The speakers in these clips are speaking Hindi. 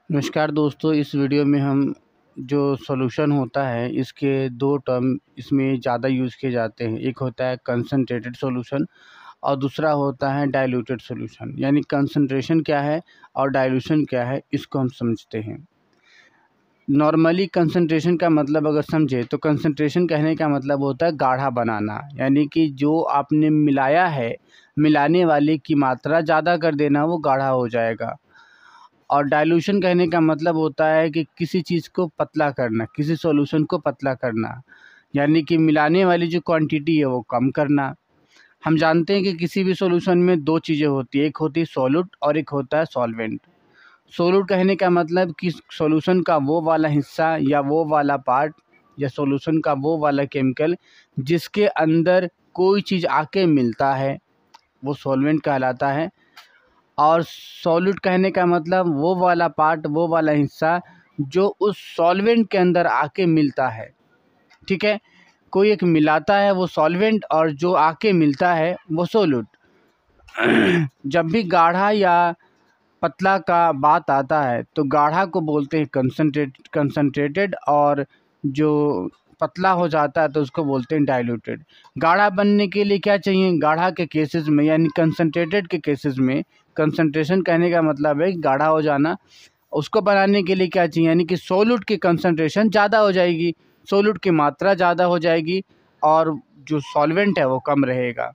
नमस्कार दोस्तों, इस वीडियो में हम जो सॉल्यूशन होता है इसके दो टर्म इसमें ज़्यादा यूज़ किए जाते हैं। एक होता है कंसंट्रेटेड सॉल्यूशन और दूसरा होता है डाइल्यूटेड सॉल्यूशन। यानी कंसंट्रेशन क्या है और डाइल्यूशन क्या है, इसको हम समझते हैं। नॉर्मली कंसंट्रेशन का मतलब अगर समझे तो कंसंट्रेशन कहने का मतलब होता है गाढ़ा बनाना, यानी कि जो आपने मिलाया है, मिलाने वाले की मात्रा ज़्यादा कर देना, वो गाढ़ा हो जाएगा। और डाइल्यूशन कहने का मतलब होता है कि किसी चीज़ को पतला करना, किसी सॉल्यूशन को पतला करना, यानी कि मिलाने वाली जो क्वांटिटी है वो कम करना। हम जानते हैं कि किसी भी सॉल्यूशन में दो चीज़ें होती है, एक होती है सॉल्यूट और एक होता है सॉल्वेंट। सॉल्यूट कहने का मतलब कि सॉल्यूशन का वो वाला हिस्सा या वो वाला पार्ट या सॉल्यूशन का वो वाला केमिकल जिसके अंदर कोई चीज़ आके मिलता है, वो सॉल्वेंट कहलाता है। और सॉल्यूट कहने का मतलब वो वाला पार्ट, वो वाला हिस्सा जो उस सॉल्वेंट के अंदर आके मिलता है। ठीक है, कोई एक मिलाता है वो सॉल्वेंट और जो आके मिलता है वो सॉल्यूट। जब भी गाढ़ा या पतला का बात आता है तो गाढ़ा को बोलते हैं कंसंट्रेटेड और जो पतला हो जाता है तो उसको बोलते हैं डाइल्यूटेड। गाढ़ा बनने के लिए क्या चाहिए? गाढ़ा के केसेस में यानी कंसंट्रेटेड के केसेस में, कंसंट्रेशन कहने का मतलब है गाढ़ा हो जाना। उसको बनाने के लिए क्या चाहिए? यानी कि सोल्यूट की कंसंट्रेशन ज़्यादा हो जाएगी, सोल्यूट की मात्रा ज़्यादा हो जाएगी और जो सॉल्वेंट है वो कम रहेगा,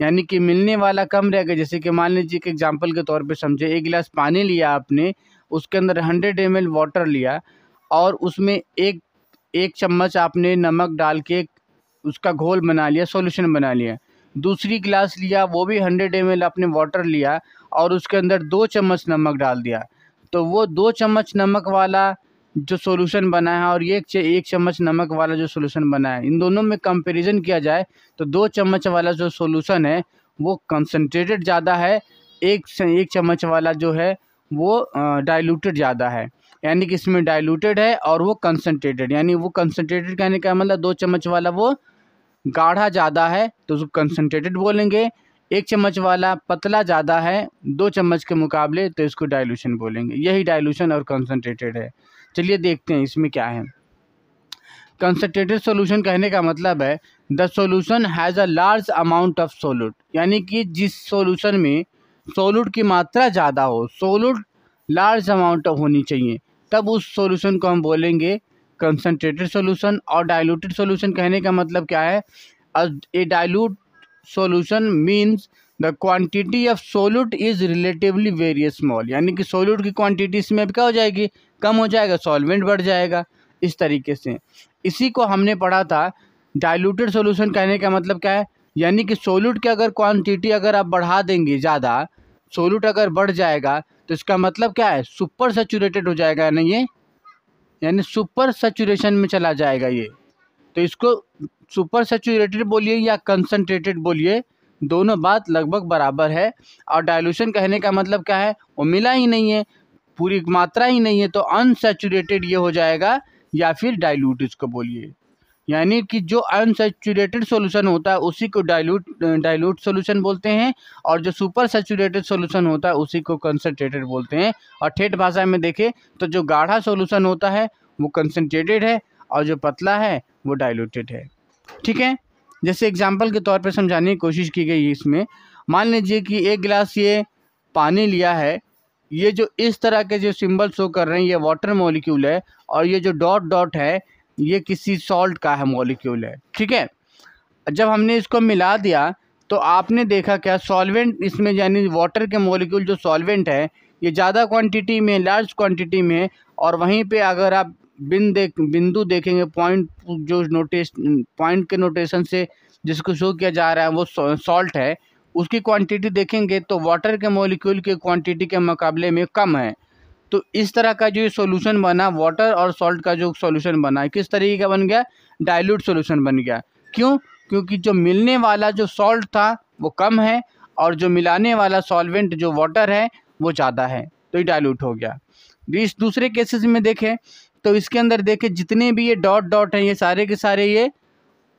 यानी कि मिलने वाला कम रहेगा। जैसे कि मान लीजिए कि एग्जांपल के तौर पे समझे, एक गिलास पानी लिया आपने, उसके अंदर 100 ml वाटर लिया और उसमें एक चम्मच आपने नमक डाल के उसका घोल बना लिया, सॉल्यूशन बना लिया। दूसरी गिलास लिया, वो भी 100 ml आपने वाटर लिया और उसके अंदर 2 चम्मच नमक डाल दिया। तो वो 2 चम्मच नमक वाला जो सॉल्यूशन बना है और ये एक चम्मच नमक वाला जो सॉल्यूशन बना है, इन दोनों में कंपैरिजन किया जाए तो 2 चम्मच वाला जो सॉल्यूशन है वो कंसंट्रेटेड ज़्यादा है, एक चम्मच वाला जो है वो डाइल्यूटेड ज़्यादा है। यानी कि इसमें डाइल्यूटेड है और वो कंसंट्रेटेड, यानी वो कंसंट्रेटेड कहने का मतलब 2 चम्मच वाला वो गाढ़ा ज़्यादा है तो उसको कंसंट्रेटेड बोलेंगे। 1 चम्मच वाला पतला ज़्यादा है 2 चम्मच के मुकाबले, तो इसको डाइल्यूशन बोलेंगे। यही डाइल्यूशन और कंसंट्रेटेड है। चलिए देखते हैं इसमें क्या है। कंसंट्रेटेड सॉल्यूशन कहने का मतलब है the solution has a large amount of solute, यानी कि जिस सॉल्यूशन में सोल्यूट की मात्रा ज़्यादा हो, सोल्यूट लार्ज अमाउंट ऑफ होनी चाहिए, तब उस सॉल्यूशन को हम बोलेंगे कंसंट्रेटेड सॉल्यूशन। और डाइल्यूटेड सॉल्यूशन कहने का मतलब क्या है? A dilute solution means the quantity of solute is relatively very small, यानी कि सोल्यूट की क्वांटिटी इसमें अब क्या हो जाएगी? कम हो जाएगा, सॉल्वेंट बढ़ जाएगा। इस तरीके से इसी को हमने पढ़ा था। डाइल्यूटेड सॉल्यूशन कहने का मतलब क्या है? यानी कि सोल्यूट की अगर क्वांटिटी अगर आप बढ़ा देंगे ज़्यादा, सोल्यूट अगर बढ़ जाएगा तो इसका मतलब क्या है? सुपर सैचुरेटेड हो जाएगा ना ये, यानी सुपर सैचुरेशन में चला जाएगा ये। तो इसको सुपर सैचुरेटेड बोलिए या कंसंट्रेटेड बोलिए, दोनों बात लगभग बराबर है। और डाइल्यूशन कहने का मतलब क्या है? वो मिला ही नहीं है, पूरी मात्रा ही नहीं है, तो अनसैचुरेटेड ये हो जाएगा या फिर डाइल्यूट इसको बोलिए। यानी कि जो अनसैचुरेटेड सॉल्यूशन होता है उसी को डाइल्यूट सॉल्यूशन बोलते हैं और जो सुपर सैचुरेटेड सॉल्यूशन होता है उसी को कंसंट्रेटेड बोलते हैं। और ठेठ भाषा में देखें तो जो गाढ़ा सॉल्यूशन होता है वो कंसंट्रेटेड है और जो पतला है वो डाइल्यूटेड है। ठीक है, जैसे एग्जांपल के तौर पर समझाने की कोशिश की गई है इसमें। मान लीजिए कि एक गिलास ये पानी लिया है, ये जो इस तरह के जो सिंबल शो कर रहे हैं ये वाटर मॉलिक्यूल है और ये जो डॉट डॉट है ये किसी सॉल्ट का है मॉलिक्यूल है। ठीक है, जब हमने इसको मिला दिया तो आपने देखा क्या? सॉल्वेंट इसमें, यानी वाटर के मॉलिक्यूल जो सॉल्वेंट है ये ज़्यादा क्वांटिटी में, लार्ज क्वांटिटी में। और वहीं पे अगर आप बिंदु देखेंगे, पॉइंट जो पॉइंट के नोटेशन से जिसको शो किया जा रहा है वो सॉल्ट है, उसकी क्वांटिटी देखेंगे तो वाटर के मॉलिक्यूल की क्वांटिटी के मुकाबले में कम है। तो इस तरह का जो सॉल्यूशन बना, वाटर और सॉल्ट का जो सॉल्यूशन बना है, किस तरीके का बन गया? डाइल्यूट सॉल्यूशन बन गया। क्यों? क्योंकि जो मिलने वाला जो सॉल्ट था वो कम है और जो मिलाने वाला सॉल्वेंट जो वाटर है वो ज़्यादा है, तो ये डाइल्यूट हो गया। इस दूसरे केसेस में देखें तो इसके अंदर देखें जितने भी ये डॉट डॉट हैं ये सारे के सारे ये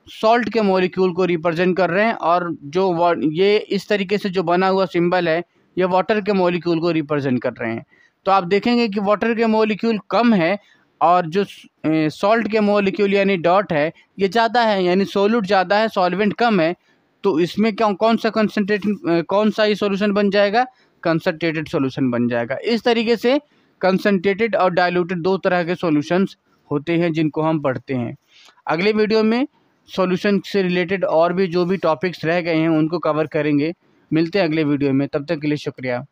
सॉल्ट के मॉलिक्यूल को रिप्रेजेंट कर रहे हैं और जो ये इस तरीके से जो बना हुआ सिंबल है ये वाटर के मॉलिक्यूल को रिप्रेजेंट कर रहे हैं। तो आप देखेंगे कि वाटर के मॉलिक्यूल कम है और जो सॉल्ट के मॉलिक्यूल यानी डॉट है ये ज़्यादा है, यानी सोल्यूट ज़्यादा है, सॉल्वेंट कम है। तो इसमें क्या कौन सा ये सॉल्यूशन बन जाएगा? कंसंट्रेटेड सॉल्यूशन बन जाएगा। इस तरीके से कंसंट्रेटेड और डाइल्यूटेड दो तरह के सॉल्यूशंस होते हैं जिनको हम पढ़ते हैं। अगले वीडियो में सॉल्यूशन से रिलेटेड और भी जो भी टॉपिक्स रह गए हैं उनको कवर करेंगे। मिलते हैं अगले वीडियो में, तब तक के लिए शुक्रिया।